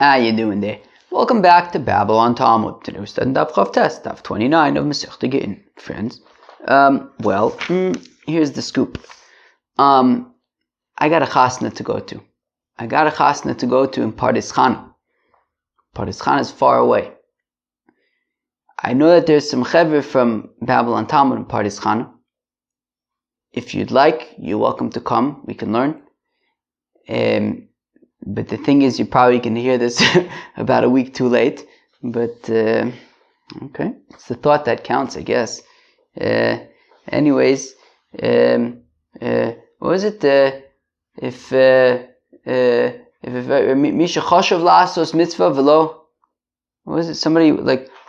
How you doing there? Welcome back to Babylon Talmud. Today we're studying Daf Chav Tes, Daf 29 of Masechta Gittin, friends. Here's the scoop. I got a chasna to go to. in Pardes Chana. Pardes Chana is far away. I know that there's some chevre from Babylon Talmud in Pardes Chana. If you'd like, you're welcome to come. We can learn. But the thing is, you probably can hear this about a week too late. But, okay. It's the thought that counts, I guess. Anyways, what was it? If Misha Choshev Lasos Mitzvah Velo, what was it? Somebody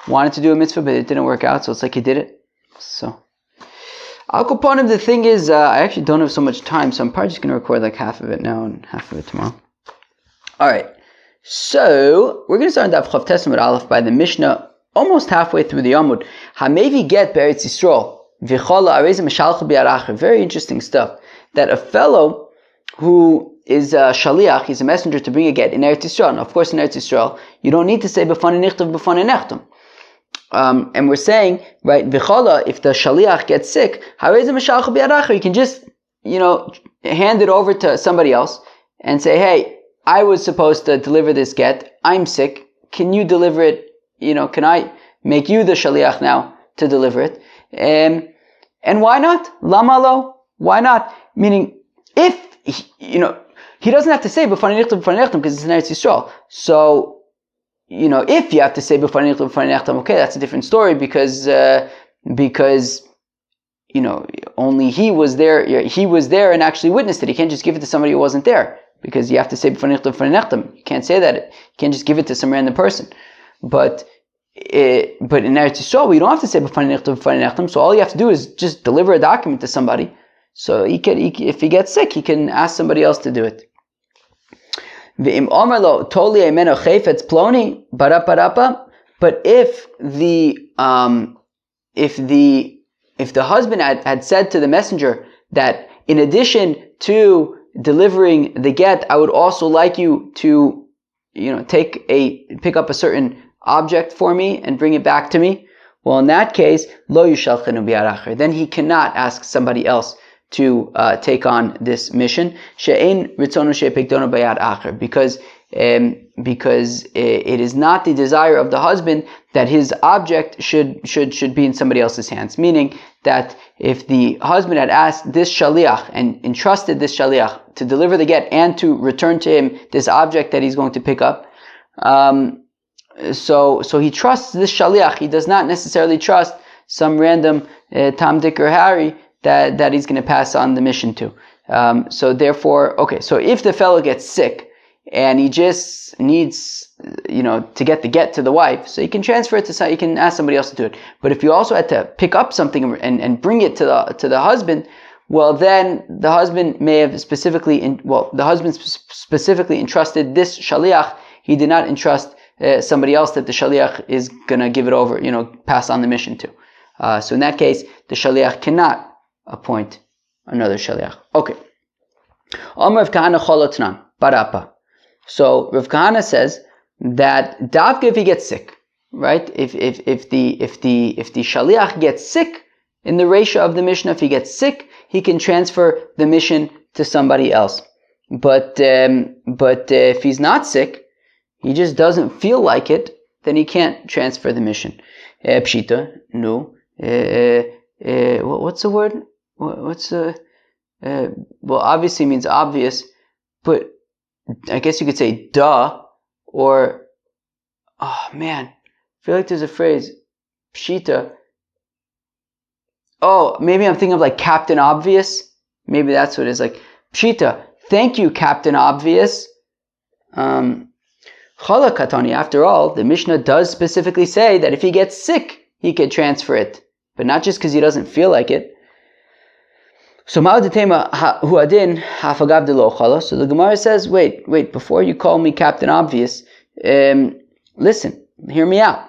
wanted to do a mitzvah, but it didn't work out, so it's like he did it. So, Al Kaponim, the thing is, I actually don't have so much time, so I'm probably just going to record half of it now and half of it tomorrow. Alright, so we're going to start Daf Chav Tes with Aleph by the Mishnah, almost halfway through the Amud. Hamevi get Beretz Yisrael, v'chola areza meshalcha bi'aracher. Very interesting stuff. That a fellow who is a shaliach, he's a messenger to bring a get in Eretz Yisrael. And of course, in Eretz Yisrael, you don't need to say b'fanei nichtav b'fanei nechtam. And we're saying, right, v'chola, if the shaliach gets sick, areza meshalcha bi'aracher, you can just, hand it over to somebody else and say, hey, I was supposed to deliver this get. I'm sick. Can you deliver it? Can I make you the shaliach now to deliver it? And why not? Lama lo? Why not? Meaning, if, he doesn't have to say b'fanei nichtav because it's in Eretz Yisrael. So, if you have to say b'fanei nichtav, okay, that's a different story because only he was there and actually witnessed it. He can't just give it to somebody who wasn't there. Because you have to say b'fanei nichtav. You can't say that. You can't just give it to some random person. But in Eretz Yisrael, you don't have to say b'fanei nichtav. So all you have to do is just deliver a document to somebody. So if he gets sick, he can ask somebody else to do it. V'im omer lo toli emeno chayfetz ploni barapa. But if the husband had said to the messenger that in addition to delivering the get, I would also like you to, pick up a certain object for me and bring it back to me. Well, in that case, lo yushalchenu bi'aracher. Then he cannot ask somebody else to take on this mission. She'ein ritzonu she'pikdono bayad acher. Because it is not the desire of the husband that his object should be in somebody else's hands. Meaning that if the husband had asked this shaliach and entrusted this shaliach to deliver the get and to return to him this object that he's going to pick up, so he trusts this shaliach. He does not necessarily trust some random Tom, Dick, or Harry that he's going to pass on the mission to. So if the fellow gets sick and he just needs, to get the get to the wife, so he can transfer it to, he can ask somebody else to do it. But if you also had to pick up something and bring it to the husband, well, then the husband may have specifically entrusted this shaliach. He did not entrust somebody else that the shaliach is gonna give it over, pass on the mission to. So in that case, the shaliach cannot appoint another shaliach. Okay. Omer Rav Kahana cholotnan barapa. So Rav Kahana says that davka if he gets sick, right? If the shaliach gets sick in the ratio of the Mishnah, if he gets sick, he can transfer the mission to somebody else. But if he's not sick, he just doesn't feel like it, then he can't transfer the mission. Pshita, no. What's the word? Well, obviously means obvious, but I guess you could say duh, or, oh man, I feel like there's a phrase, pshita. Oh, maybe I'm thinking of Captain Obvious. Maybe that's what it is, pshita. Thank you, Captain Obvious. Chala katani, after all, the Mishnah does specifically say that if he gets sick, he could transfer it, but not just because he doesn't feel like it. So the Gemara says, wait, before you call me Captain Obvious, listen, hear me out.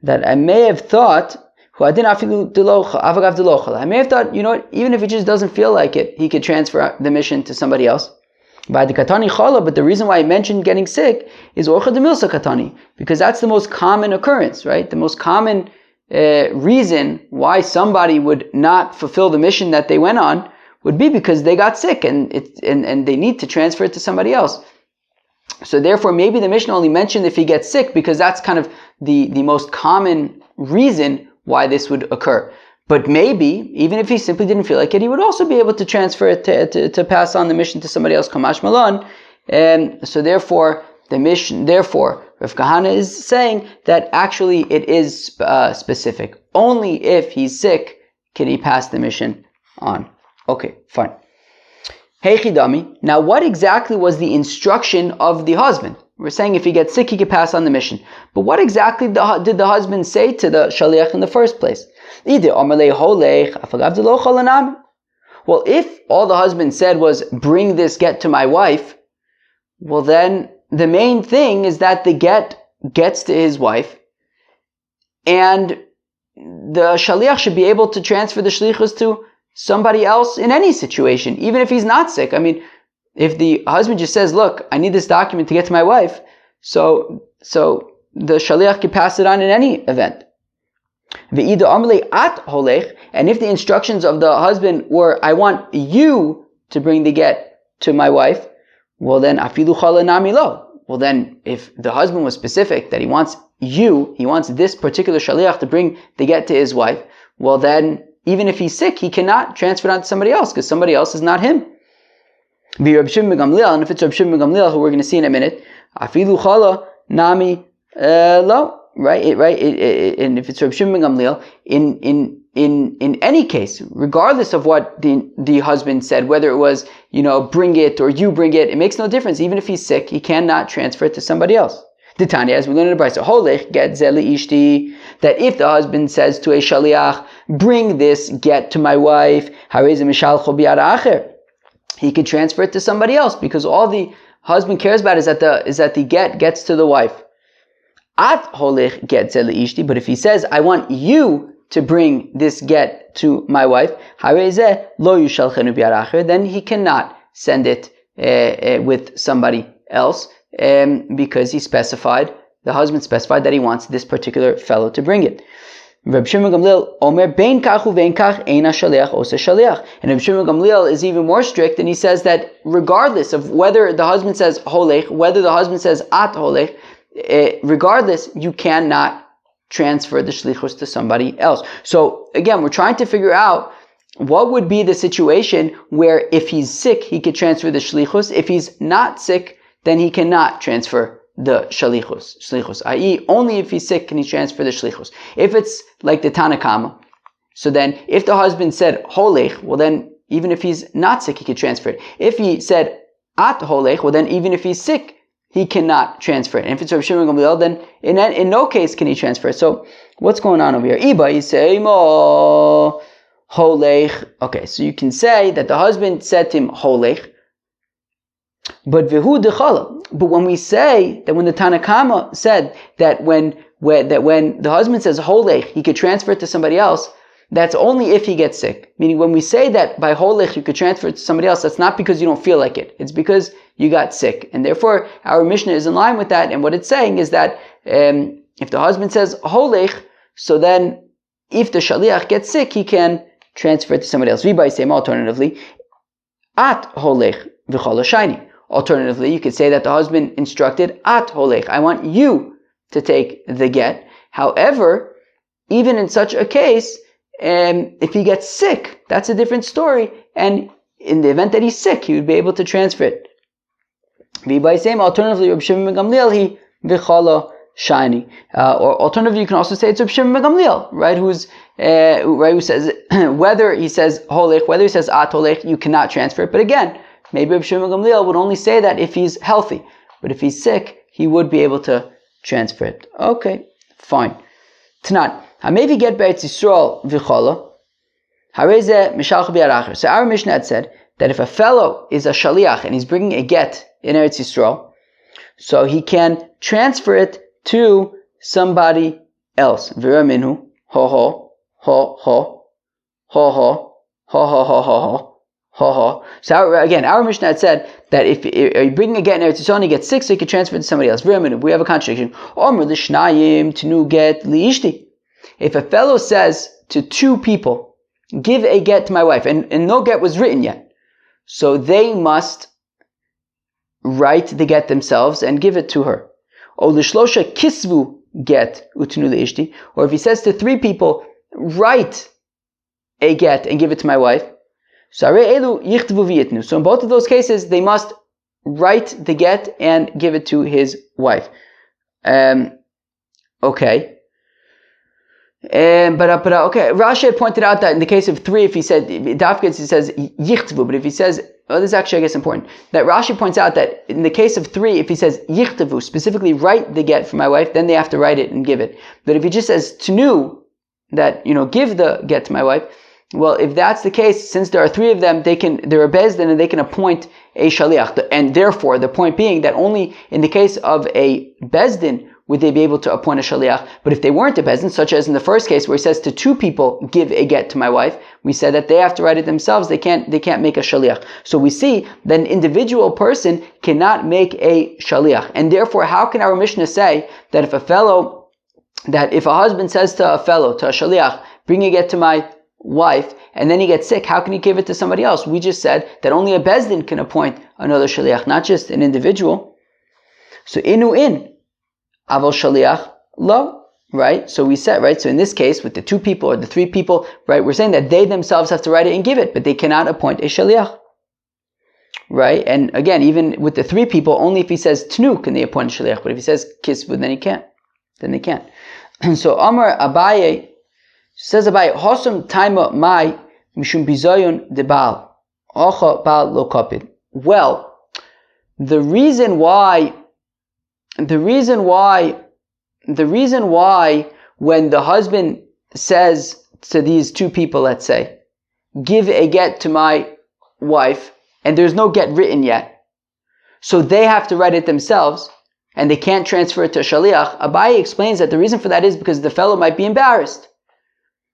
That I may have thought, I may have thought, even if he just doesn't feel like it, he could transfer the mission to somebody else. By the katani chala, but the reason why I mentioned getting sick is orcha de milsa katani, because that's the most common occurrence, right? The most common reason why somebody would not fulfill the mission that they went on would be because they got sick and they need to transfer it to somebody else. So therefore, maybe the Mishnah only mentioned if he gets sick because that's kind of the most common reason why this would occur. But maybe, even if he simply didn't feel like it, he would also be able to transfer it to pass on the mission to somebody else, Kamash Malon. So therefore, Rav Kahana is saying that actually it is specific. Only if he's sick can he pass the mission on. Okay, fine. Hey Chidami, now what exactly was the instruction of the husband? We're saying if he gets sick, he can pass on the mission. But what exactly did the husband say to the shaliach in the first place? Well, if all the husband said was, bring this get to my wife, well then the main thing is that the get gets to his wife, and the shaliach should be able to transfer the shlichus to somebody else in any situation, even if he's not sick. I mean, if the husband just says, look, I need this document to get to my wife, so the shaliach can pass it on in any event. And if the instructions of the husband were, I want you to bring the get to my wife, well then, afilu chala nami lo. Well then, if the husband was specific that he wants this particular shaliach to bring the get to his wife, well then, even if he's sick, he cannot transfer it on to somebody else, because somebody else is not him. And if it's Reb Shimon ben Gamliel, who we're going to see in a minute, afilu chala nami lo, right? And if it's Reb Shimon ben Gamliel, in any case, regardless of what the husband said, whether it was, bring it or you bring it makes no difference. Even if he's sick, he cannot transfer it to somebody else. Titania, as we learned in the Brisa, holech get zeli ishti, that if the husband says to a shaliach, bring this get to my wife, he could transfer it to somebody else, because all the husband cares about is that the get gets to the wife. At holech get zeli ishti, but if he says, I want you to bring this get to my wife, then he cannot send it with somebody else, because the husband specified that he wants this particular fellow to bring it. Reb Shimon Gamliel Omer bein kach uvein kach eina shaliach osa shaliach. And Reb Shimon Gamliel is even more strict, and he says that regardless of whether the husband says holech, whether the husband says at holech, regardless, you cannot transfer the shlichus to somebody else. So again, we're trying to figure out what would be the situation where if he's sick, he could transfer the shlichus. If he's not sick, then he cannot transfer the shlichus, i.e. only if he's sick can he transfer the shlichus. If it's like the Tanakama, so then if the husband said holech, well then even if he's not sick, he could transfer it. If he said at holech, well then even if he's sick, he cannot transfer it. And if it's Reb Shimon Gamliel, then in no case can he transfer it. So what's going on over here? Iba yisei holech. Okay, so you can say that the husband said to him holech, but vihu dechala. But when we say that when the Tanakama said that when the husband says holech, he could transfer it to somebody else, that's only if he gets sick. Meaning when we say that by holech you could transfer it to somebody else, that's not because you don't feel like it. It's because you got sick. And therefore our Mishnah is in line with that. And what it's saying is that if the husband says holech, so then if the shaliach gets sick, he can transfer it to somebody else. Alternatively, at holech v'chala shayni. Alternatively, you could say that the husband instructed at holech, I want you to take the get. However, even in such a case, if he gets sick, that's a different story. And in the event that he's sick, he would be able to transfer it. Alternatively, Reb Shimon ben Gamliel, he v'chala shayni. Or alternatively, you can also say it's Reb Shimon ben Gamliel, right? Who says whether he says holech, whether he says at holech, you cannot transfer it. But again, maybe Reb Shimon ben Gamliel would only say that if he's healthy, but if he's sick, he would be able to transfer it. Okay, fine. Tanan, maybe get Be'etz Yisrael v'chala, hareze mishalch bi'aracher. So our Mishnah had said that if a fellow is a shaliach and he's bringing a get in Eretz Yisrael, so he can transfer it to somebody else. V'ra minhu, ho ho, ho ho, ho ho, ho ho ho ho ho. So our Mishnah had said that if you're bringing a get in Eretz Yisrael and he gets sick, so he can transfer it to somebody else. We have a contradiction. If a fellow says to two people, give a get to my wife, and no get was written yet, so they must write the get themselves and give it to her. Or lishlosha kisvu get utnu leishti. Or if he says to three people, write a get and give it to my wife. So in both of those cases, they must write the get and give it to his wife. Okay. Okay. Rashi had pointed out that in the case of three, if he said dafkes, he says yichtvu, but if he says, this is actually, I guess, important. That Rashi points out that in the case of three, if he says yichtvu, specifically write the get for my wife, then they have to write it and give it. But if he just says tnu, that give the get to my wife, well, if that's the case, since there are three of them, they're a bezdin and they can appoint a shaliach. And therefore, the point being that only in the case of a bezdin would they be able to appoint a shaliach. But if they weren't a bezdin, such as in the first case where he says to two people, give a get to my wife, we said that they have to write it themselves. They can't make a shaliach. So we see that an individual person cannot make a shaliach. And therefore, how can our Mishnah say that if a husband says to a shaliach, bring a get to my wife, and then he gets sick, how can he give it to somebody else? We just said that only a bezdin can appoint another shaliach, not just an individual. So inu aval shaliach lo, right? So we said, right? So in this case, with the two people or the three people, right, we're saying that they themselves have to write it and give it, but they cannot appoint a shaliach, right? And again, even with the three people, only if he says tnu can they appoint a shaliach, but if he says kisvu, then he can't. Then they can't. And so Amar Abaye, says Abaye, Hosum taima mai mishum bizayon de baal, ocha baal lo kapid. Well, the reason why when the husband says to these two people, let's say, give a get to my wife, and there's no get written yet, so they have to write it themselves, and they can't transfer it to a shaliach, Abaye explains that the reason for that is because the fellow might be embarrassed.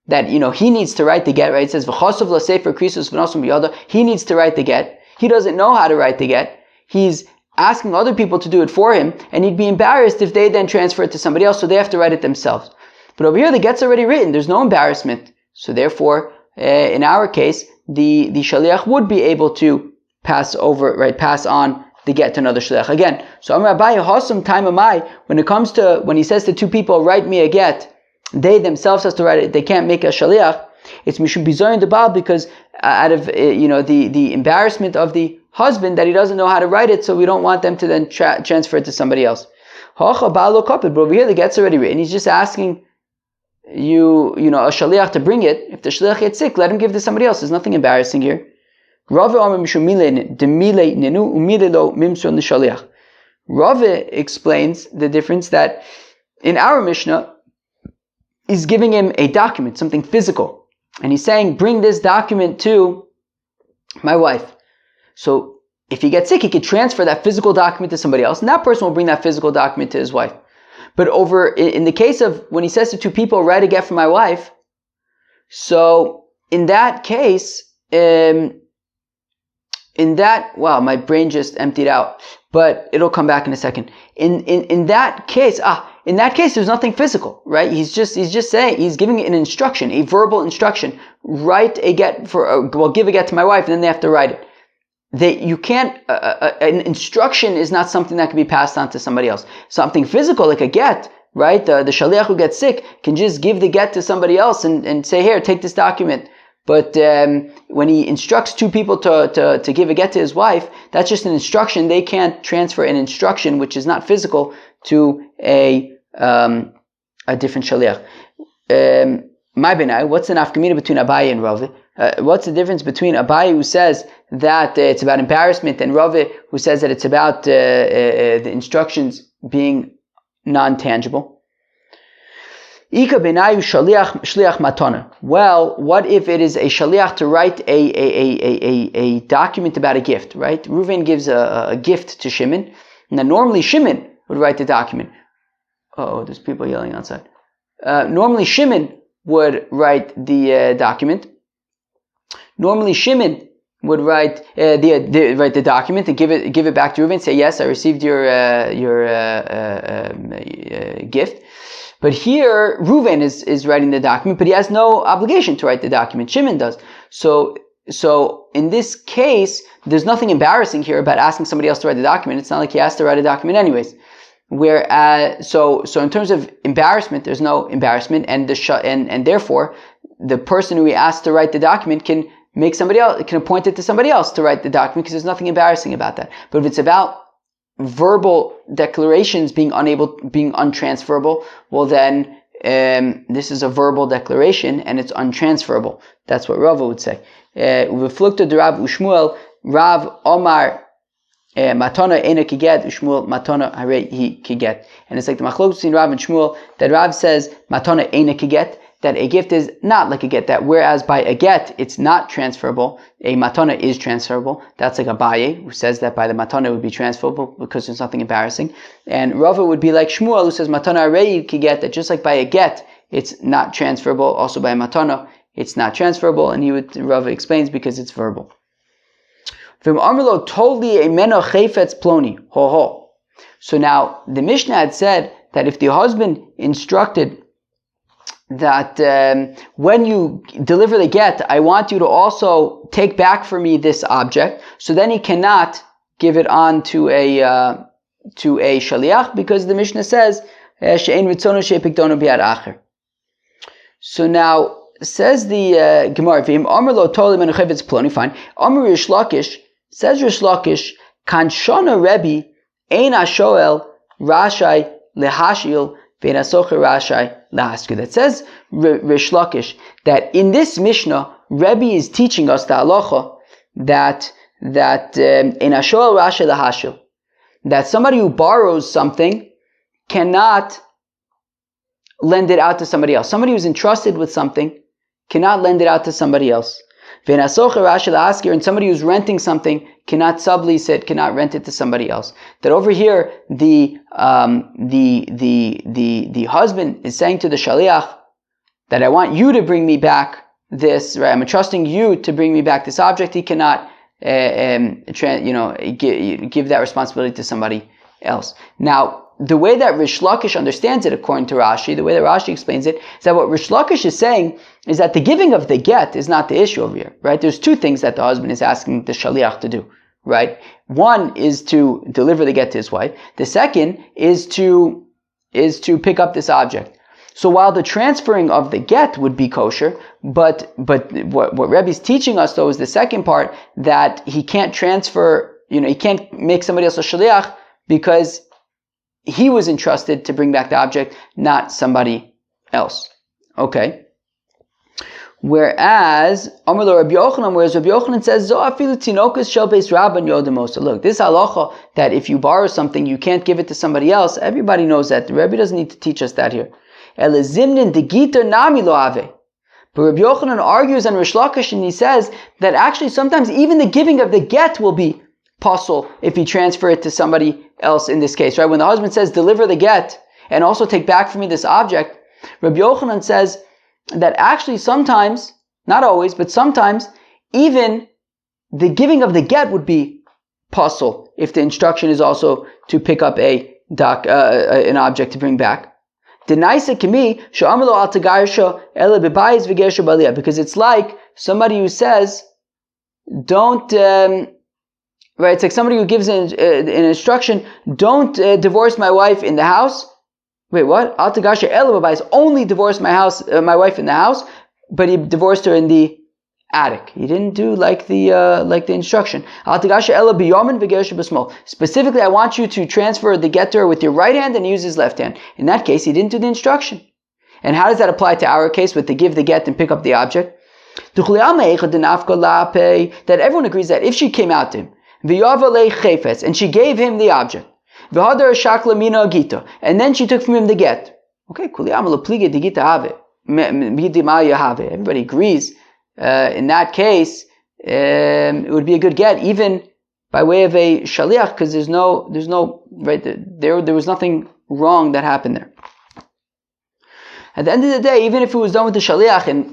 That, he needs to write the get, right? It says, V'chosov l'sefer krisus v'nosum b'yada. He needs to write the get. He doesn't know how to write the get. He's asking other people to do it for him, and he'd be embarrassed if they then transfer it to somebody else, so they have to write it themselves. But over here, the get's already written. There's no embarrassment. So therefore, in our case, the shaliach would be able to pass on the get to another shaliach. Again, so Amar Abaye, Hosum time amai, when he says to two people, write me a get, they themselves have to write it. They can't make a shaliach. It's mishum bizayon de baal, because out of the embarrassment of the husband that he doesn't know how to write it, so we don't want them to then transfer it to somebody else. Hacha baal lo kapid. But over here, the get's already written. He's just asking a shaliach to bring it. If the shaliach gets sick, let him give it to somebody else. There's nothing embarrassing here. Rava Amar mishum mile demile nenu umile lo mimson l'shaliach. Rava explains the difference that in our Mishnah, he's giving him a document, something physical. And he's saying, bring this document to my wife. So if he gets sick, he could transfer that physical document to somebody else, and that person will bring that physical document to his wife. But over in the case of when he says to two people, write a get for my wife, so in that case, wow, my brain just emptied out, but it'll come back in a second. In that case, there's nothing physical, right? He's just saying, he's giving an instruction, a verbal instruction. Write a get give a get to my wife, and then they have to write it. An instruction is not something that can be passed on to somebody else. Something physical, like a get, right? The shaliach who gets sick can just give the get to somebody else and say, here, take this document. But when he instructs two people to give a get to his wife, that's just an instruction. They can't transfer an instruction, which is not physical, to a different shaliach. My benai, what's the nafkamina between Abaye and Ravi? What's the difference between Abaye, who says that it's about embarrassment, and Ravi, who says that it's about the instructions being non-tangible? Ika benayu shliach matana. Well, what if it is a shaliach to write a document about a gift, right? Reuven gives a gift to Shimon. Now, normally Shimon would write the document. Oh, there's people yelling outside. Normally Shimon would write the document. Normally Shimon would write the document and give it back to Reuven. Say, yes, I received your gift. But here, Reuven is writing the document, but he has no obligation to write the document. Shimon does. So in this case, there's nothing embarrassing here about asking somebody else to write the document. It's not like he has to write a document anyways. Whereas, so in terms of embarrassment, there's no embarrassment, and therefore, the person who he asked to write the document can appoint it to somebody else to write the document, because there's nothing embarrassing about that. But if it's about verbal declarations being untransferable, well then, this is a verbal declaration and it's untransferable. That's what Rava would say. Uveflukta de Rav Ushmuel, Rav Omar Matana ena kiget, Ushmuel Matana hare hi kiget. And it's like the machlokes between Rav and Shmuel, that Rav says Matana ena kiget, that a gift is not like a get, that whereas by a get it's not transferable, a matana is transferable. That's like Abaye, who says that by the matana it would be transferable because there's nothing embarrassing. And Rava would be like Shmuel, who says matana arei ki get, that just like by a get it's not transferable, also by a matana it's not transferable. And Rava explains because it's verbal. So now the Mishnah had said that if the husband instructed that when you deliver the get, I want you to also take back for me this object, so then he cannot give it on to a shaliach, because the Mishnah says she'ein ritzono she'pikdono bi'ad acher. So now says the Gemara, v'im amar lo toli men chevetz ploni, fine. Amar Rish Lakish, says Rish Lakish, kan shana Rebbe ein ashoel rashai lehashil ve'en asocher rashai. That says Rish Lakish that in this Mishnah, Rebbe is teaching us the halacha that in Ashol Rasha Lahashil, that somebody who borrows something cannot lend it out to somebody else. Somebody who's entrusted with something cannot lend it out to somebody else. And somebody who's renting something cannot sublease it, cannot rent it to somebody else. That over here, the husband is saying to the shaliach that I want you to bring me back this, right? I'm entrusting you to bring me back this object. He cannot, give that responsibility to somebody else. Now, the way that Rish Lakish understands it, according to Rashi, the way that Rashi explains it, is that what Rish Lakish is saying is that the giving of the get is not the issue over here, right? There's two things that the husband is asking the shaliach to do, right? One is to deliver the get to his wife. The second is to pick up this object. So while the transferring of the get would be kosher, but what Rebbe's teaching us though is the second part, that he can't transfer, he can't make somebody else a shaliach because he was entrusted to bring back the object, not somebody else. Okay. Whereas Rabbi Yochanan says, look, this halacha that if you borrow something, you can't give it to somebody else, everybody knows that. The Rebbe doesn't need to teach us that here. But Rabbi Yochanan argues on Rish Lakish, and he says that actually sometimes even the giving of the get will be possible if you transfer it to somebody else in this case, right? When the husband says, deliver the get and also take back from me this object, Rabbi Yochanan says that actually sometimes, not always, but sometimes, even the giving of the get would be possible if the instruction is also to pick up an object to bring back. Because it's like somebody who says, don't, right, it's like somebody who gives an instruction, don't divorce my wife in the house. Wait, what? Al Tagasha Elababai only divorced my wife in the house, but he divorced her in the attic. He didn't do like the instruction. Al Tagasha Elabayamin v'gersha b'smol. Specifically, I want you to transfer the get to her with your right hand and use his left hand. In that case, he didn't do the instruction. And how does that apply to our case with the give the get and pick up the object? That everyone agrees that if she came out to him, and she gave him the object, and then she took from him the get. Okay, everybody agrees. In that case, it would be a good get, even by way of a shaliach, because there's no right there was nothing wrong that happened there. At the end of the day, even if it was done with the shaliach and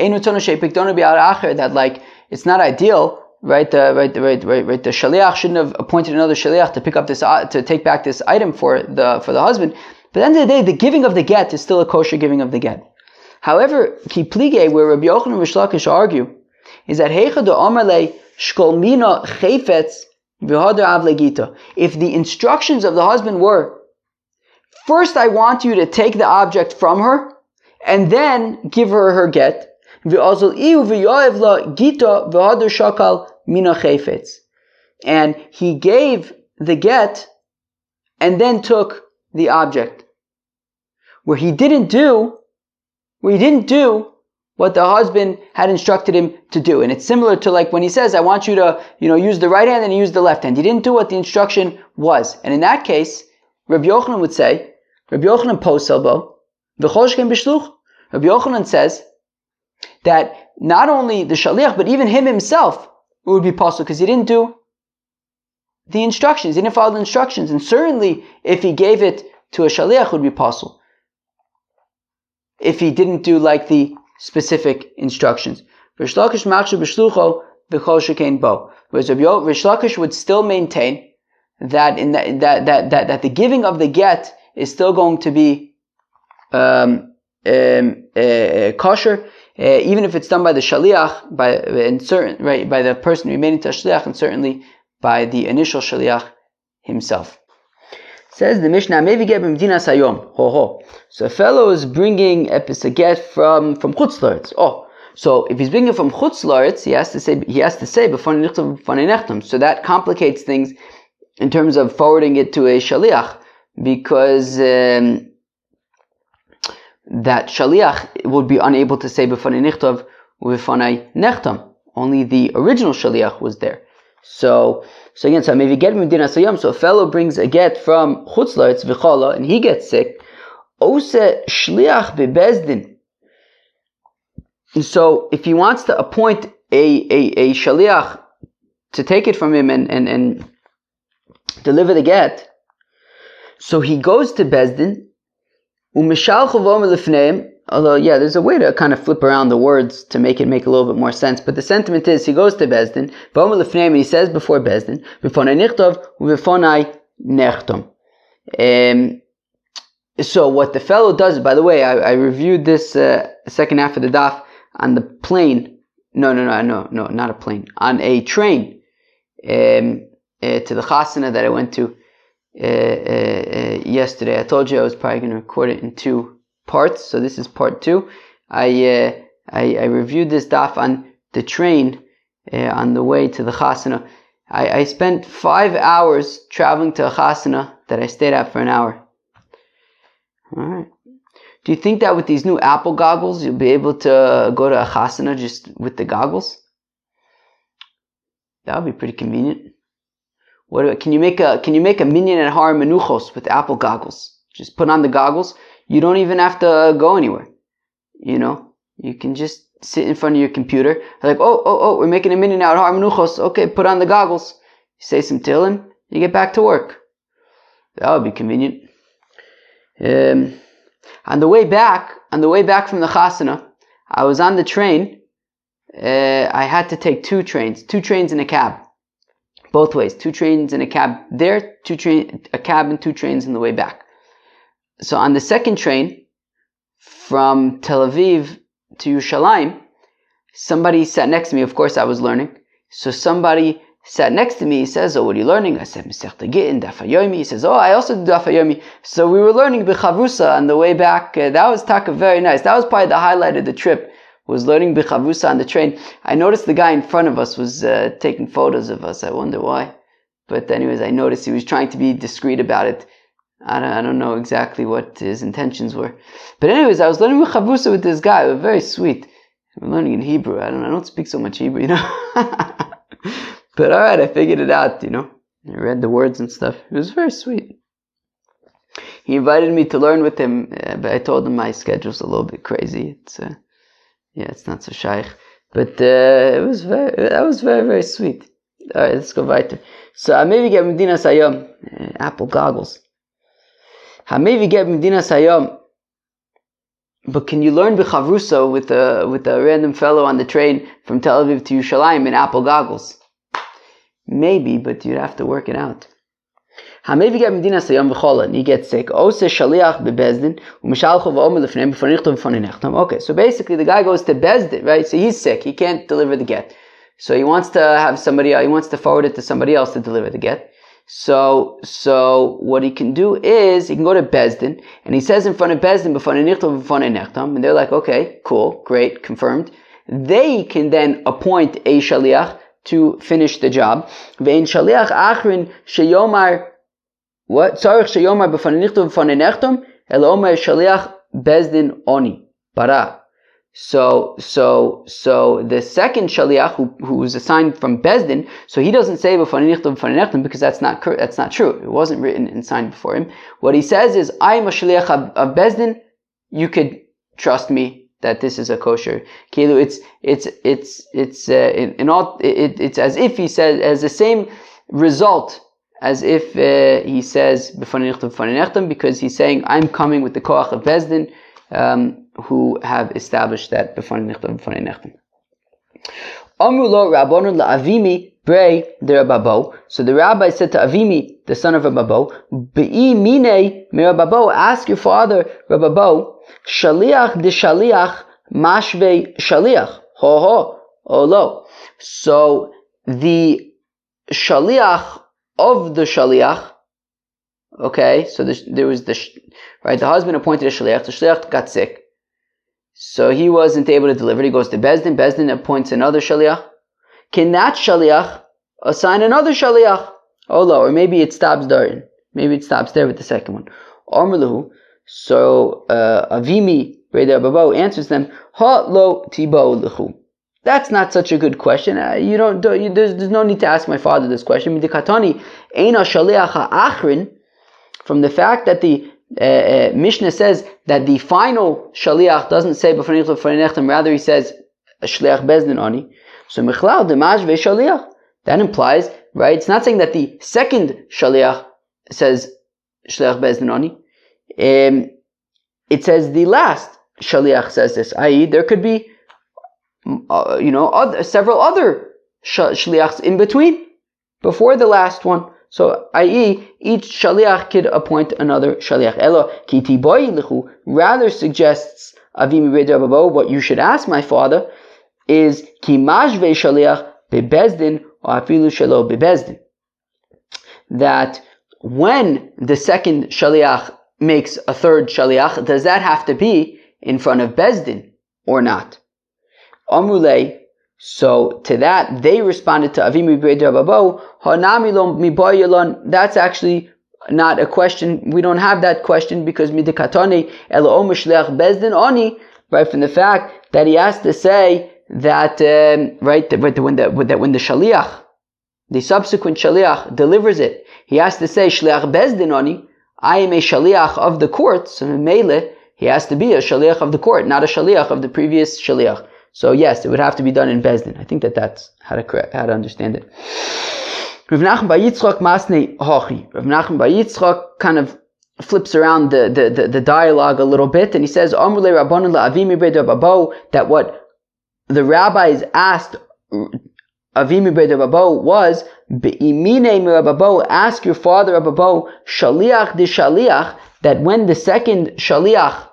that like it's not ideal, right? The shaliach shouldn't have appointed another shaliach to pick up this, to take back this item for the husband. But at the end of the day, the giving of the get is still a kosher giving of the get. However, ki plige, where Rabbi Yochanan and Rish Lakish argue, is that heicha do amar le shkol mina chayfetz v'hadar av legita. If the instructions of the husband were, first I want you to take the object from her, and then give her her get, v'azol iu v'yoev la gita v'hadar shakal mina chayfetz. And he gave the get, and then took the object. Where he didn't do what the husband had instructed him to do. And it's similar to like when he says, I want you to, use the right hand and use the left hand. He didn't do what the instruction was. And in that case, Rabbi Yochanan would say, Rabbi Yochanan poselbo, v'choshken b'shluch. Rabbi Yochanan says that not only the shaliach, but even him himself would be possible because he didn't do the instructions. He didn't follow the instructions. And certainly, if he gave it to a shaliach, it would be possible. If he didn't do like the specific instructions. Rish Lakish machshav b'shlucho v'chol shekain bo. Whereas Rish Lakish would still maintain that that the giving of the get is still going to be kosher, even if it's done by the shaliach, by the person remaining to shaliach, and certainly by the initial shaliach himself. Says the Mishnah, maybe get b'medina sayom. So a fellow is bringing a get from Chutz La'aretz. So if he's bringing it from Chutz La'aretz, he has to say b'fanei nichtav b'fanei nechtam. So that complicates things in terms of forwarding it to a shaliach, because that shaliach would be unable to say b'fanei nichtav b'fanei nechtam. Only the original shaliach was there. So again, so maybe get medina sayom. So a fellow brings a get from Chutz La'aretz v'chala, and he gets sick. Ose shliach bebezdin. So if he wants to appoint a shaliach to take it from him and deliver the get, so he goes to bezdin. Umishal chovom lefneim. Although, there's a way to kind of flip around the words to make it make a little bit more sense. But the sentiment is, he goes to Bezdin, and he says before Bezdin, v'fonai nichtov, v'fonai nechtom. So what the fellow does, by the way, I reviewed this second half of the daf on the plane. No, not a plane. On a train to the chasana that I went to yesterday. I told you I was probably going to record it in 2 parts, so this is part 2. I reviewed this daf on the train on the way to the chasana. I spent 5 hours traveling to a chasana that I stayed at for an hour. Alright. Do you think that with these new Apple goggles you'll be able to go to a chasana just with the goggles? That would be pretty convenient. Can you make a minyan at Har Menuchos with Apple goggles? Just put on the goggles. You don't even have to go anywhere. You can just sit in front of your computer. Like, we're making a minyan now at Har Menuchos. Okay, put on the goggles. You say some Tehillim, you get back to work. That would be convenient. On the way back from the chasana, I was on the train. I had to take 2 trains in a cab. Both ways. 2 trains in a cab there, a cab and 2 trains on the way back. So on the second train, from Tel Aviv to Yerushalayim, somebody sat next to me. Of course, I was learning. So somebody sat next to me. He says, what are you learning? I said, Masechta Gittin, Daf HaYomi. He says, I also do Daf HaYomi. So we were learning B'chavrusa on the way back. That was taka very nice. That was probably the highlight of the trip, was learning B'chavrusa on the train. I noticed the guy in front of us was taking photos of us. I wonder why. But anyways, I noticed he was trying to be discreet about it. I don't know exactly what his intentions were. But anyways, I was learning Chavrusa with this guy. It was very sweet. I'm learning in Hebrew. I don't speak so much Hebrew, But alright, I figured it out, I read the words and stuff. It was very sweet. He invited me to learn with him, but I told him my schedule's a little bit crazy. It's not so shaykh. But that was very, very sweet. Alright, let's go weiter. So I maybe get Medina Sayom, Apple goggles. Maybe get Medina Sayom, but can you learn B'chavrusa with a random fellow on the train from Tel Aviv to Yerushalayim in Apple goggles? Maybe, but you'd have to work it out. And he gets sick. Okay, so basically the guy goes to Bezdin, right? So he's sick. He can't deliver the get. So he wants to have somebody, he wants to forward it to somebody else to deliver the get. So what he can do is, he can go to Bezdin, and he says in front of Bezdin, and they're like, okay, cool, great, confirmed. They can then appoint a shaliach to finish the job. Ve'in shaliach achrin sheyomar, what? Tzarich sheyomar b'fanei nichtav b'fanei nechtam, elo omer shaliach Bezdin oni, bara. So the second shaliach who was assigned from Bezdin, so he doesn't say b'fanei nichtav b'fanei nechtam because that's not true. It wasn't written and signed before him. What he says is, I am a shaliach of Bezdin. You could trust me that this is a kosher. It's as if he says, as the same result as if he says b'fanei nichtav b'fanei nechtam, because he's saying, I'm coming with the koach of Bezdin, who have established that b'fanei nichtav b'fanei nechtam. Amru lo Rabbanon la'avimi brei de Rababo. So the rabbi said to Avimi, the son of Rababo, Be'i mine me Rababo, ask your father Rababo, Shaliach de Shaliach mashve Shaliach. Ho ho, oh lo. So the Shaliach of the Shaliach, okay, so there was the husband appointed a Shaliach, the Shaliach got sick. So he wasn't able to deliver. He goes to Bezdin. Bezdin appoints another shaliach. Can that shaliach assign another shaliach? Oh, no. Or maybe it stops there. Maybe it stops there with the second one. Amrluhu. So Avimi Reda Babo answers them. Ha lo tibo lechu. That's not such a good question. There's no need to ask my father this question. Midikatani eina shaliach ha'achrin. From the fact that the Mishnah says that the final shaliach doesn't say b'fanei nichtav b'fanei nechtam, rather he says shliach bezdin ani. So michlal demashve shaliach. That implies, right? It's not saying that the second shaliach says shliach bezdin ani. It says the last shaliach says this. I.e., there could be, several other shliachs in between before the last one. So, i.e., each shaliach could appoint another shaliach. Elo ki tiboy lechu rather suggests Avimi Reda Babo, what you should ask my father is ki mashve shaliach bebezdin or afilu shelo bebezdin. That when the second shaliach makes a third shaliach, does that have to be in front of bezdin or not? Amrulei. So to that, they responded to Avimi B'Reda Babo, Hanamilom Miboyalon. That's actually not a question. We don't have that question because Midikatone Elo Mishleach Bezdin Oni, right, from the fact that he has to say that when the shaliach, the subsequent shaliach delivers it, he has to say Shleach Bezdin Oni. I am a shaliach of the court. So Mele, he has to be a shaliach of the court, not a shaliach of the previous shaliach. So yes, it would have to be done in Bezdin. I think that's how to understand it. Rav Nachman bar Yitzchak masnei hochi. Rav Nachman bar Yitzchak kind of flips around the dialogue a little bit, and he says, Amrulei Rabbanon la'avimi B'Reda Babo, that what the rabbis asked Avimi B'Reda Babo was, Be'imine Babo, ask your father Babo, Shaliach de Shaliach, that when the second Shaliach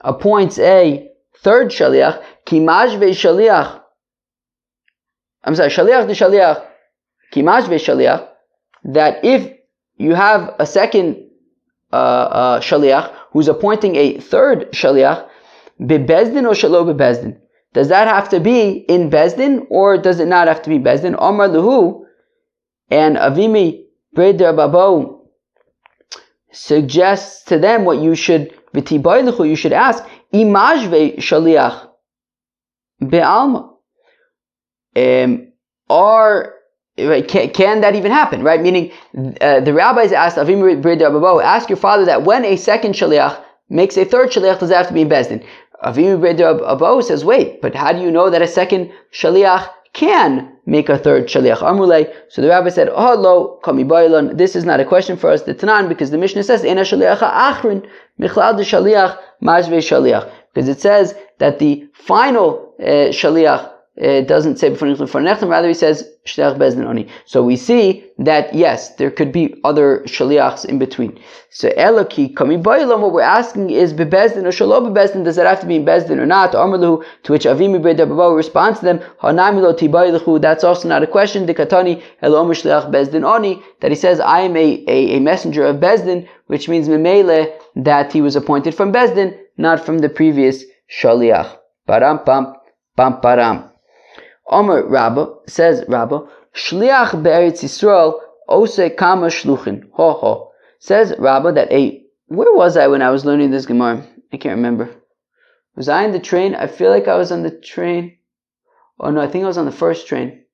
appoints a third Shaliach, Kimashve Shaliach. Shaliach de Shaliach. Kimashve Shaliach. That if you have a second Shaliach who's appointing a third Shaliach, Bebezdin or Shalo Bebezdin. Does that have to be in Bezdin or does it not have to be Bezdin? Omar Luhu and Avimi B'Reda Babo suggests to them what you should, you should ask, Imashve Shaliach. Be'alma. Can that even happen? Right? Meaning, the rabbis asked Avim B'Reda Babo, ask your father that when a second shaliach makes a third shaliach, does it have to be in Bezdin? Avim B'Reda Babo says, wait, but how do you know that a second shaliach can make a third shaliach? Amrulei. So the rabbi said, oh lo, kami bailon. This is not a question for us, the Tanan, because the Mishnah says, Ena shaliach ha'achrin, michlal de shaliach, mashve shaliach. Because it says that the final shaliach it doesn't say b'fanei nechtam b'fanei nechtam, rather he says shliach bezdin oni. So we see that yes, there could be other shaliachs in between. So eloki kami ba'ilam, what we're asking is bebezdin or shalo bebezdin, does that have to be in bezdin or not? Amarlu, to which Avimi B'Rei Baba responds to them, hanami lo tibayilechu, that's also not a question. Dekatani elo omer shliach bezdin oni, that he says I am a messenger of bezdin, which means memele that he was appointed from bezdin, not from the previous shaliach. Param pam pam param. Omer Rabba, says Rabba, Shliach be'eretz Yisrael ose kama shluchin. Ho ho. Says Rabba that where was I when I was learning this Gemara? I can't remember. Was I in the train? I feel like I was on the train. Oh no, I think I was on the first train.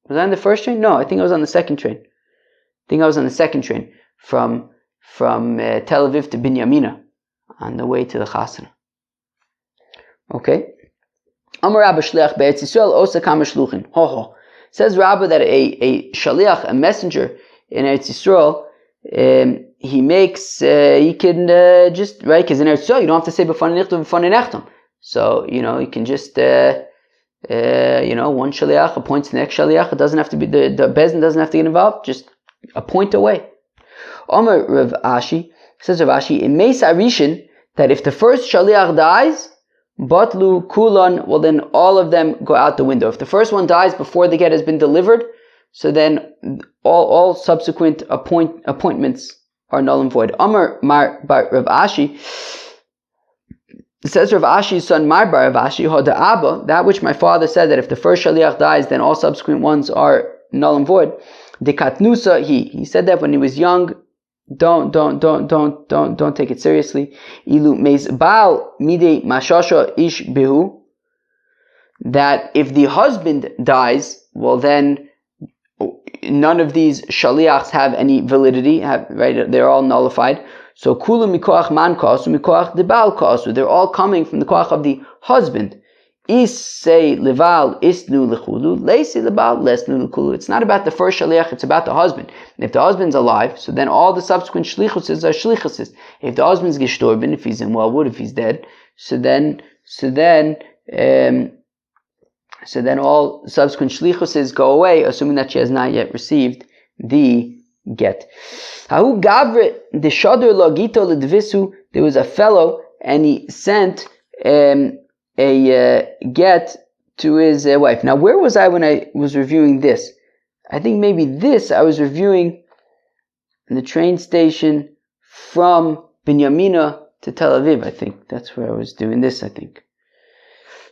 Was I on the first train? No, I think I was on the second train. I think I was on the second train from Tel Aviv to Binyamina on the way to the Chasana. Okay. Amar Rabba Shliach be'eretz Yisrael osa kama shluchin. Ho ho. Says Rabba that a shaliach, a messenger in Eretz Yisrael, he makes, he can just, right, because in Eretz Yisrael you don't have to say b'fanei nechtam b'fanei nechtam. So, you can just, one shaliach appoints the next shaliach. It doesn't have to be, the bezdin doesn't have to get involved, just appoint away. Amar Rav Ashi, says Rav Ashi, in Meis Arishin, that if the first shaliach dies, Batlu Kulan, well then all of them go out the window. If the first one dies before the get has been delivered, so then all subsequent appointments are null and void. Amar Mar Bar Rav Ashi, says Rav Ashi's son Mar Bar Rav Ashi, Hoda Abba, that which my father said that if the first shaliach dies, then all subsequent ones are null and void. Dekatnusa, he said that when he was young. Don't take it seriously. Ilu meizbal midei mashasha ish behu. That if the husband dies, well then none of these shaliachs have any validity. Right? They're all nullified. So kulu mikoach man kasu mikoach debal kasu. They're all coming from the koach of the husband. Is say leval isnu lechulu, leisi lebal lesnu lechulu. It's not about the first shaliach, it's about the husband. And if the husband's alive, so then all the subsequent shlichuses are shlichuses. If the husband's gestorben, if he's in wellwood, if he's dead, so then all subsequent shlichuses go away, assuming that she has not yet received the get. Hahu gavre de shadur lo gito ledvisu. There was a fellow, and he sent a get to his wife. Now, where was I when I was reviewing this? I think maybe this I was reviewing in the train station from Binyamina to Tel Aviv. I think that's where I was doing this. I think.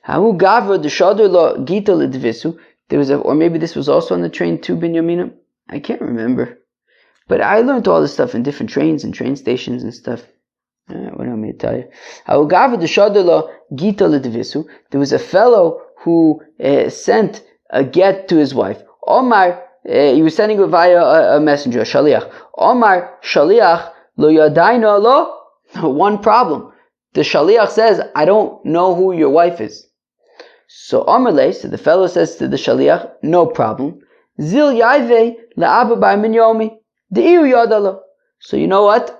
Hahu gavra de shadur lo gita ledvisu. There was or maybe this was also on the train to Binyamina. I can't remember, but I learned all this stuff in different trains and train stations and stuff. What do you want me to tell you? There was a fellow who sent a get to his wife. Omar, he was sending it via a messenger, a shaliach. Omar, shaliach, lo yadayna lo. One problem. The shaliach says, I don't know who your wife is. So Omar le, so the fellow says to the shaliach, no problem. Zil yaive la'aba bar minyomi. De'iu yadalo. So you know what?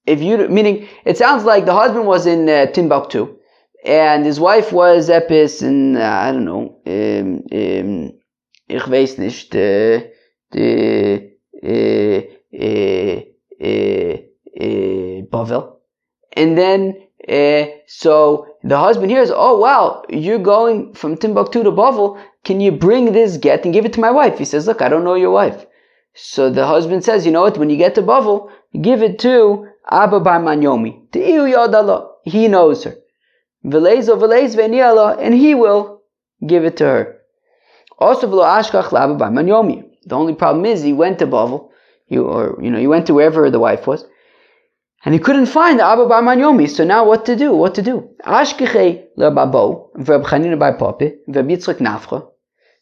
Meaning, it sounds like the husband was in Timbuktu, and his wife was Epis in, I don't know, ich weiß nicht, Bavel. And then, so the husband hears, oh wow, you're going from Timbuktu to Bavel, can you bring this get and give it to my wife? He says, look, I don't know your wife. So the husband says, you know what, when you get to Bavel, give it to Abba bar Manyomi. He knows her. And he will give it to her. Also, the only problem is he went to Bavel, he went to wherever the wife was, and he couldn't find Abba bar Manyomi. So now what to do?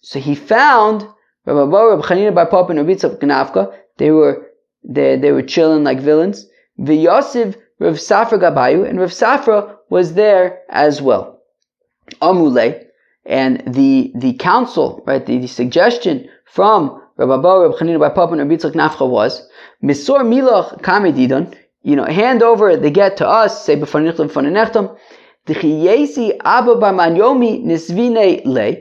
So he found Rabbi Reb Chanina bar Papa and Rabbi Yitzchak Nafka. They were chilling like villains. V'Yosef Rav Safra Gabayu, and Rav Safra was there as well. Amule, and the counsel, right, the suggestion from Rabbi Abba, Reb Chanina bar Papa and Rabbi Yitzchak Nafka was Misor Milach Kamedidon, hand over the get to us, say b'fanei nechtam b'fanei nechtam, Abba bar Manyomi nisvine le.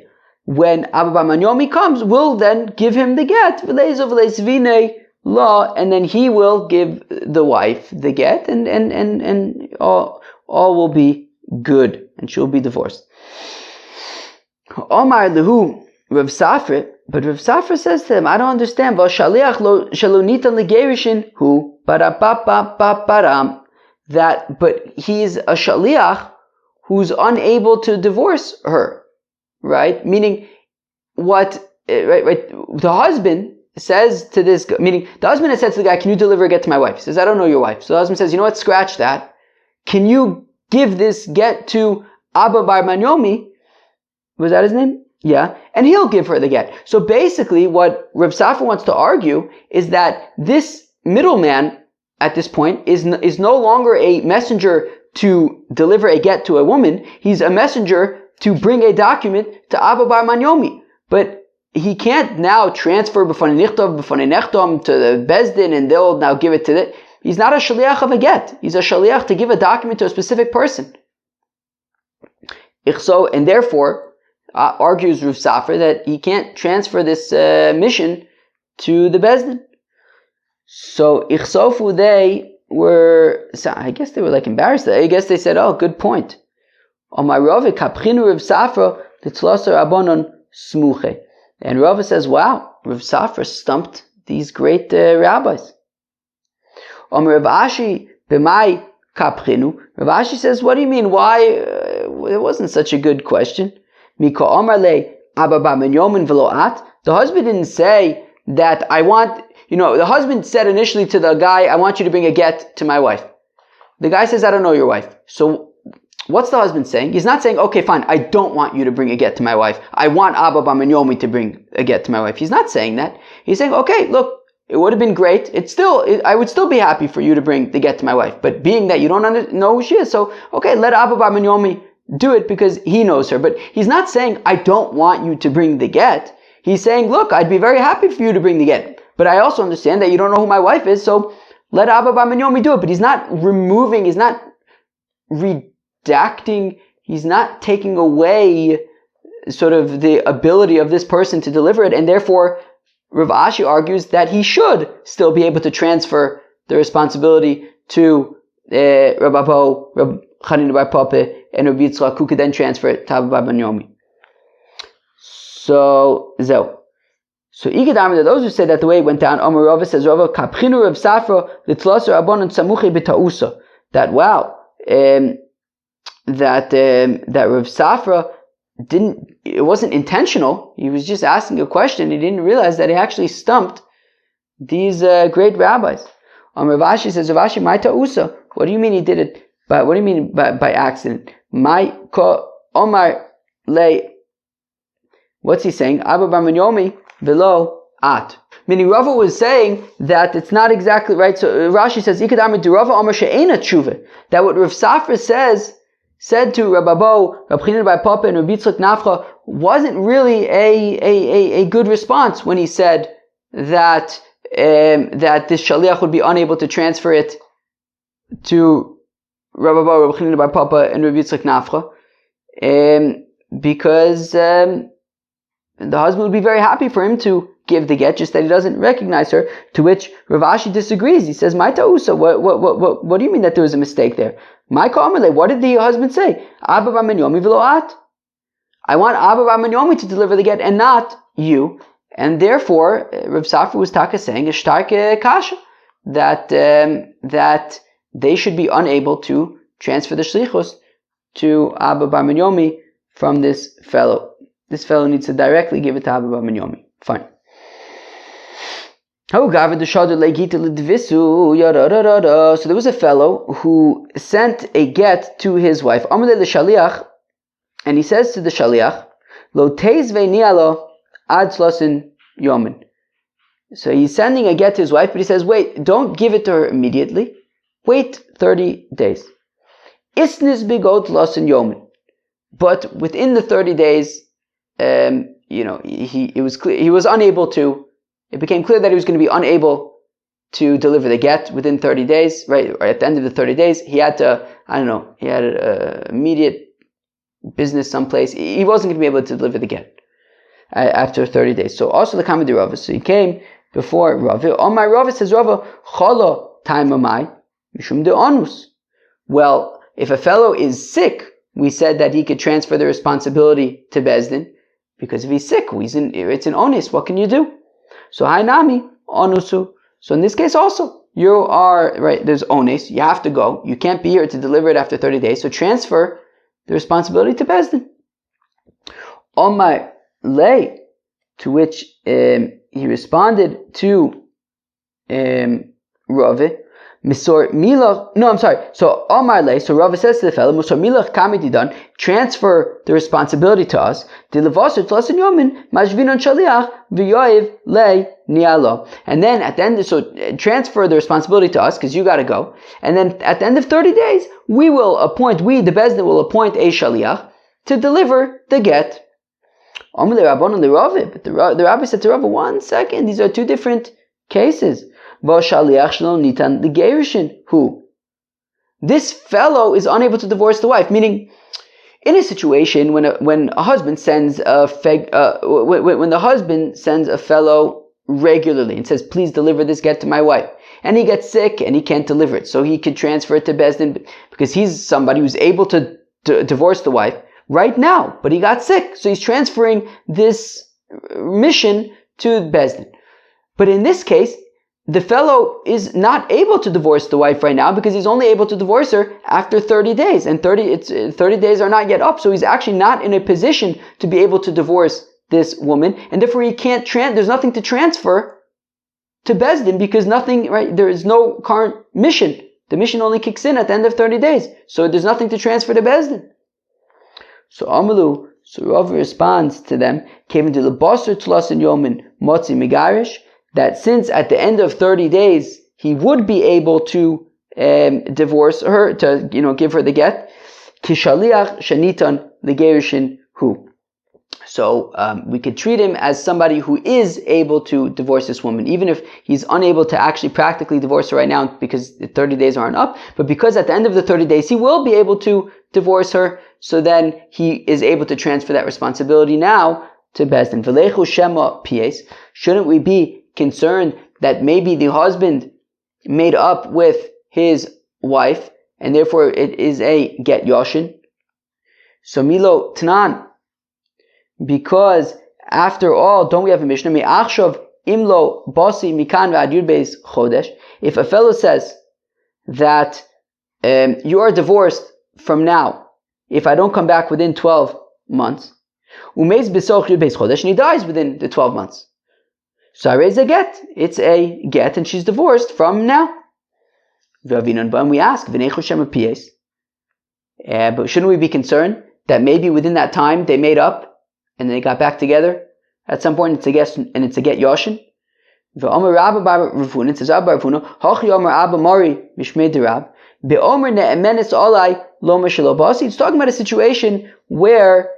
When Abba bar Manyomi comes, we'll then give him the get. Law, and then he will give the wife the get, and all will be good, and she'll be divorced. Omar lehu Rav Safra, but Rav Safra says to him, I don't understand. Shaliach lo shalonitan legerishin hu parapapaparam. That, but he's a shaliach who's unable to divorce her, right? Meaning, right? The husband says to this guy, meaning the husband has said to the guy, can you deliver a get to my wife? He says, I don't know your wife. So the husband says, you know what, scratch that. Can you give this get to Abba bar Manyomi? Was that his name? Yeah. And he'll give her the get. So basically what Rav Safra wants to argue is that this middleman at this point is no longer a messenger to deliver a get to a woman. He's a messenger to bring a document to Abba bar Manyomi. But he can't now transfer b'fanei nichtav, b'fanei nechtam to the Bezdin, and they'll now give it to the... He's not a shaliach of a get. He's a shaliach to give a document to a specific person. So, and therefore, argues Rav Safra that he can't transfer this mission to the Bezdin. So, Ichsofu, I guess they were like embarrassed. I guess they said, oh, good point. Omar Rove kapchinu Rav Safra l'tzloser abonon smuche. And Rava says, wow, Rav Safra stumped these great rabbis. Rav Ashi b'mai kapchinu. Rav Ashi says, what do you mean? Why? It wasn't such a good question. Mika Omar le Abba bar Manyomin v'lo at. The husband didn't say that I want, the husband said initially to the guy, I want you to bring a get to my wife. The guy says, I don't know your wife. So what's the husband saying? He's not saying, okay, fine, I don't want you to bring a get to my wife. I want Abba bar Manyomi to bring a get to my wife. He's not saying that. He's saying, okay, look, it would have been great. I would still be happy for you to bring the get to my wife. But being that you don't know who she is, so, okay, let Abba bar Manyomi do it because he knows her. But he's not saying, I don't want you to bring the get. He's saying, look, I'd be very happy for you to bring the get. But I also understand that you don't know who my wife is, so let Abba bar Manyomi do it. But he's not removing, he's not redacting, he's not taking away sort of the ability of this person to deliver it, and therefore Rav Ashi argues that he should still be able to transfer the responsibility to Rav Apo, Rav Chanina bar Papa, and Rav Yitzchak, who could then transfer it to Abba bar Manyomi. So, Igedam, those who said that the way it went down, Amar Rava says, Rava kapchinu Rav Safra l'tloser abonon samuchi b'ta'usa. That, wow, that Rav Safra it wasn't intentional. He was just asking a question. He didn't realize that he actually stumped these great rabbis. Rav Ashi says, Rav Ashi, my ta'usa. What do you mean he did it? What do you mean by accident? My ko Omar le. What's he saying? Abba bar Manyomi velo at. Meaning Rava was saying that it's not exactly right. So Rashi says, Ikadam du Rava Omar she'ena tshuva. That what Rav Safra said to Rav Abo, Rav Chanina bar Papa, and Rav Yitzchak Nafcha wasn't really a good response when he said that this shaliach would be unable to transfer it to Rav Abo, Rav Chanina bar Papa, and Rav Yitzchak Nafcha, because the husband would be very happy for him to give the get, just that he doesn't recognize her. To which Rav Ashi disagrees. He says, "My ta'usa, what do you mean that there was a mistake there? My ka'amale, what did the husband say? Abba bar Manyomi v'lo at. I want Abba bar Manyomi to deliver the get and not you." And therefore, Rav Safra was taka saying a starke kasha that they should be unable to transfer the shlichus to Abba bar Manyomi from this fellow. This fellow needs to directly give it to Abba bar Manyomi. Fine. So there was a fellow who sent a get to his wife. And he says to the shaliach, Lo teizve nialo ad shlosin yomin. So he's sending a get to his wife, but he says, wait, don't give it to her immediately. Wait 30 days. Isnis bigot losin yomin. But within the 30 days, it was clear he was unable to. It became clear that he was going to be unable to deliver the get within 30 days, right? Or at the end of the 30 days, he had to, he had an immediate business someplace. He wasn't going to be able to deliver the get after 30 days. So also the Kamadi Rava. So he came before Rava. On my Rava says, Rava, Chala time amai, Mishum de onus. Well, if a fellow is sick, we said that he could transfer the responsibility to Bezdin, because if he's sick, it's an onus. What can you do? So Hainami, onusu. So in this case also, you are, right, there's onus, you have to go. You can't be here to deliver it after 30 days, so transfer the responsibility to Bezdin. On my lay, to which he responded to Rava, Misor Milach, no, I'm sorry. So Omar Lay, so Rava says to the fellow, Misor Milach Kamididan, transfer the responsibility to us. Dilavaser Tlasin Yomin, Majvinon Shaliach, V'yoiv Lay Nialo. And then at the end, so transfer the responsibility to us, because you gotta go. And then at the end of 30 days, the Bezdin will appoint a Shaliach to deliver the get. Omar Le Rabbanon Le Rava, but the rabbi said to Rava, 1 second, these are two different cases. Who? This fellow is unable to divorce the wife. Meaning, in a situation when a husband sends when the husband sends a fellow regularly and says, "Please deliver this get to my wife," and he gets sick and he can't deliver it, so he could transfer it to Bezdin because he's somebody who's able to divorce the wife right now, but he got sick, so he's transferring this mission to Bezdin. But in this case, the fellow is not able to divorce the wife right now because he's only able to divorce her after 30 days. And 30 days are not yet up, so he's actually not in a position to be able to divorce this woman. And therefore he can't, there's nothing to transfer to Bezdin because there is no current mission. The mission only kicks in at the end of 30 days. So there's nothing to transfer to Bezdin. So Amalu, so Rav responds to them, came into the Basar Tlasin Yomin Motzi Megarish, that since at the end of 30 days he would be able to divorce her, to give her the get, Kishaliach Shanitan Legerishin Hu. So we could treat him as somebody who is able to divorce this woman, even if he's unable to actually practically divorce her right now because the 30 days aren't up. But because at the end of the 30 days he will be able to divorce her, so then he is able to transfer that responsibility now to Bezdin. V'leichu shema pies. Shouldn't we be concerned that maybe the husband made up with his wife and therefore it is a get yoshin? So Milo Tanan, because after all, don't we have a Mishnah? Me'achshav imlo basi mikan v'ad yud beis chodesh. If a fellow says that you are divorced from now, if I don't come back within 12 months, umeiz b'soch yud beis chodesh, and he dies within the 12 months. So I raise a get. It's a get, and she's divorced from now. And we ask, but shouldn't we be concerned that maybe within that time they made up and they got back together at some point? It's a get, and it's a get yoshin. It's talking about a situation where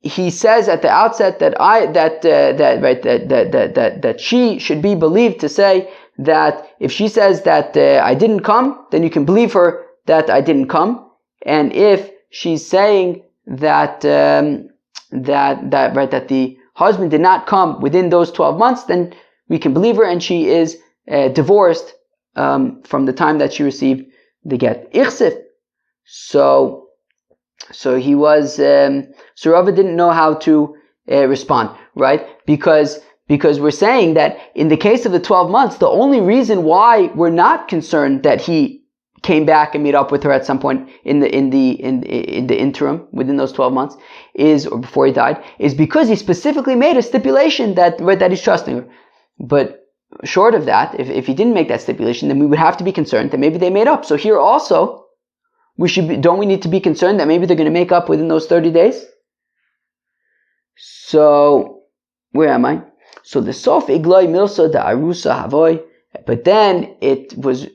he says at the outset that she should be believed to say that if she says that I didn't come, then you can believe her that I didn't come. And if she's saying that the husband did not come within those 12 months, then we can believe her, and she is divorced from the time that she received the get. Ichsif. So he was, so Rava didn't know how to respond, right? Because we're saying that in the case of the 12 months, the only reason why we're not concerned that he came back and meet up with her at some point in the interim within those 12 months or before he died, is because he specifically made a stipulation that he's trusting her. But short of that, if he didn't make that stipulation, then we would have to be concerned that maybe they made up. So here also, don't we need to be concerned that maybe they're going to make up within those 30 days? So, where am I? So the sof igloi milsa da arusa havoy, but then it was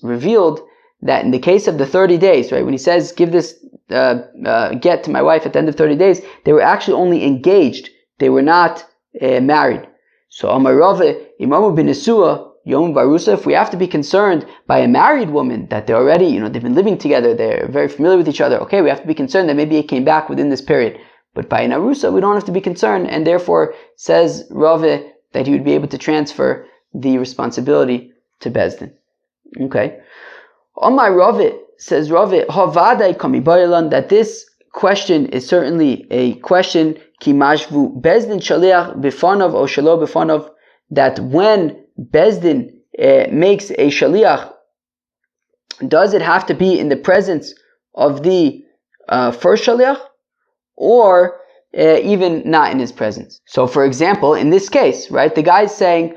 revealed that in the case of the 30 days, right, when he says give this get to my wife at the end of 30 days, they were actually only engaged. They were not married. So Amar Rave, Imamu Binesua, Yom Barusa, if we have to be concerned by a married woman that they're already, they've been living together, they're very familiar with each other, okay, we have to be concerned that maybe it came back within this period. But by an Arusa, we don't have to be concerned, and therefore says Rave that he would be able to transfer the responsibility to Bezdin. Okay. Omar Rave, says Rave, Havadai Kamibayalan, that this question is certainly a question, Ki Mashvu Bezdin Shaliach Bifanov or Shalo Bifanov, that when Bezdin makes a Shaliach, does it have to be in the presence of the first Shaliach, or even not in his presence? So for example, in this case, right, the guy's saying,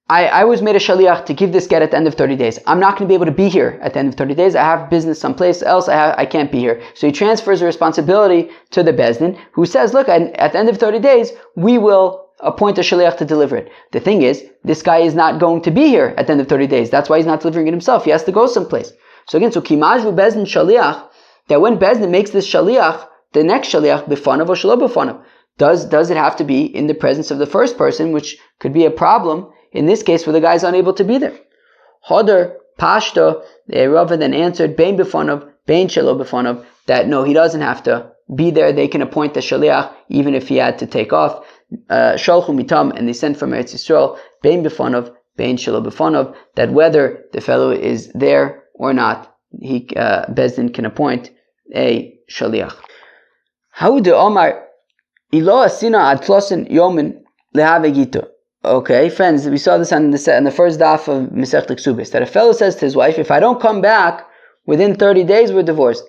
I was made a shaliach to give this get at the end of 30 days. I'm not going to be able to be here at the end of 30 days. I have business someplace else. I can't be here. So he transfers the responsibility to the Bezdin, who says, look, at the end of 30 days, we will appoint a shaliach to deliver it. The thing is, this guy is not going to be here at the end of 30 days. That's why he's not delivering it himself. He has to go someplace. So again, so kimajvu Bezdin shaliach, that when Bezdin makes this shaliach, the next shaliach, bifanav or shalo bifanav, does it have to be in the presence of the first person, which could be a problem in this case where the guy is unable to be there? Hodar pashta, Rava then answered, bein bifanav, bein shalo bifanav, that no, he doesn't have to be there. They can appoint the shaliach even if he had to take off. Shalchu mitam, and they sent from Eretz Yisrael, bein bifanav, bein shalo bifanav, that whether the fellow is there or not, he Bezdin can appoint a shaliach. How do Omar ilo asina ad tlosin yomin lehave gito? Okay, friends, we saw this on the first daf of Masechet Ksubis, that a fellow says to his wife, if I don't come back within 30 days, we're divorced.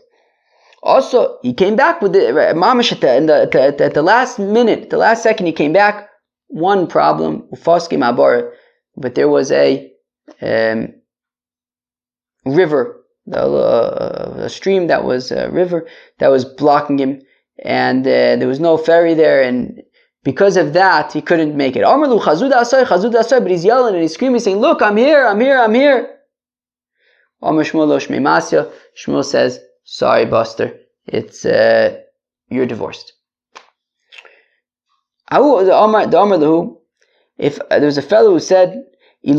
Also, he came back with the mamash at the last minute, the last second, he came back. One problem, but there was a river, a stream that was a river that was blocking him, and there was no ferry there, and because of that, he couldn't make it. But he's yelling and he's screaming, saying, look, I'm here. Shmuel says, sorry, Buster, it's you're divorced. If there was a fellow who said, he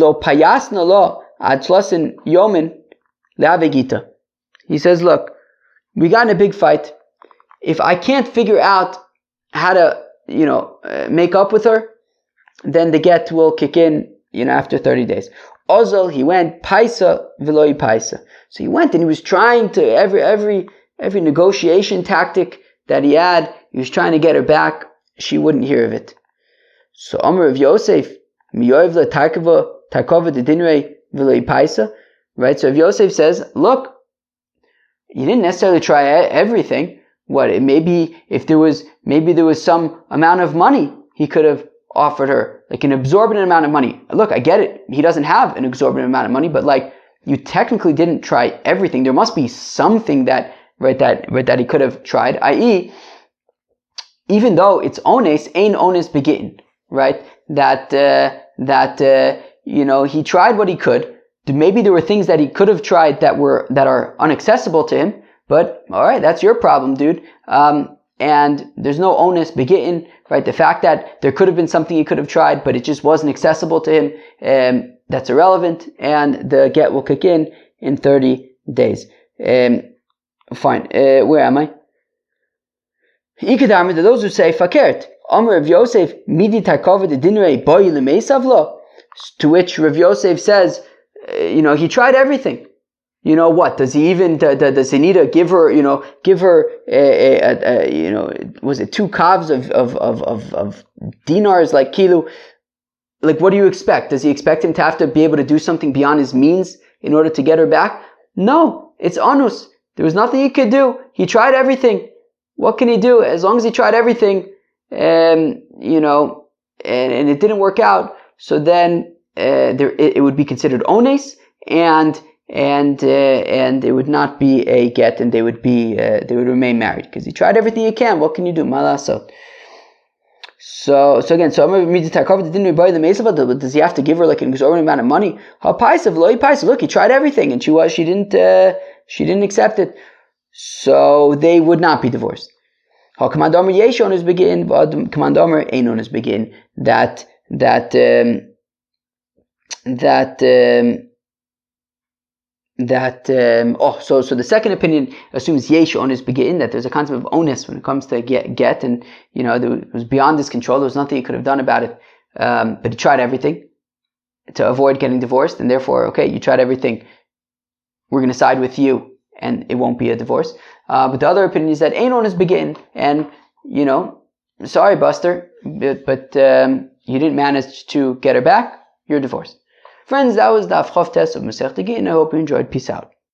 says, look, we got in a big fight. If I can't figure out how to make up with her, then the get will kick in, after 30 days. Ozal, he went, paisa v'loi paisa. So he went and he was trying to, every negotiation tactic that he had, he was trying to get her back. She wouldn't hear of it. So Amar of Yosef, miyoiv la tarkova de dinrei v'loi paisa. Right? So if Yosef says, look, you didn't necessarily try everything. Maybe there was some amount of money he could have offered her, like an exorbitant amount of money. Look, I get it. He doesn't have an exorbitant amount of money, but you technically didn't try everything. There must be something that he could have tried, i.e., even though it's ones, ein ones begittin, right? He tried what he could. Maybe there were things that he could have tried that are inaccessible to him. But, alright, that's your problem, dude. And there's no onus begittin, right? The fact that there could have been something he could have tried, but it just wasn't accessible to him, that's irrelevant, and the get will kick in 30 days. Fine. Where am I? Ikadamar, to those who say, Fakert, Amr of Yosef, Midi Tarkova de Dinrei Boy Lemesavlo, to which Rav Yosef says, he tried everything. What does he even? Does he need to give her? Was it 2 kavs of dinars like kilu? Like, what do you expect? Does he expect him to have to be able to do something beyond his means in order to get her back? No, it's anus. There was nothing he could do. He tried everything. What can he do? As long as he tried everything, and it didn't work out, so then it would be considered ones, and it would not be a get, and they would remain married because he tried everything he can. What can you do? Malasot. So again, does he have to give her like an exorbitant amount of money? Look, he tried everything, and she didn't accept it. So they would not be divorced. That that so the second opinion assumes yesh onus begin, that there's a concept of onus when it comes to get, and it was beyond his control. There was nothing he could have done about it, but he tried everything to avoid getting divorced, and therefore, okay, you tried everything, we're going to side with you, and it won't be a divorce. But the other opinion is that ein onus begin, and sorry, Buster, but you didn't manage to get her back, you're divorced. Friends, that was the Daf Chof Tes of Masechet Gittin. I hope you enjoyed. Peace out.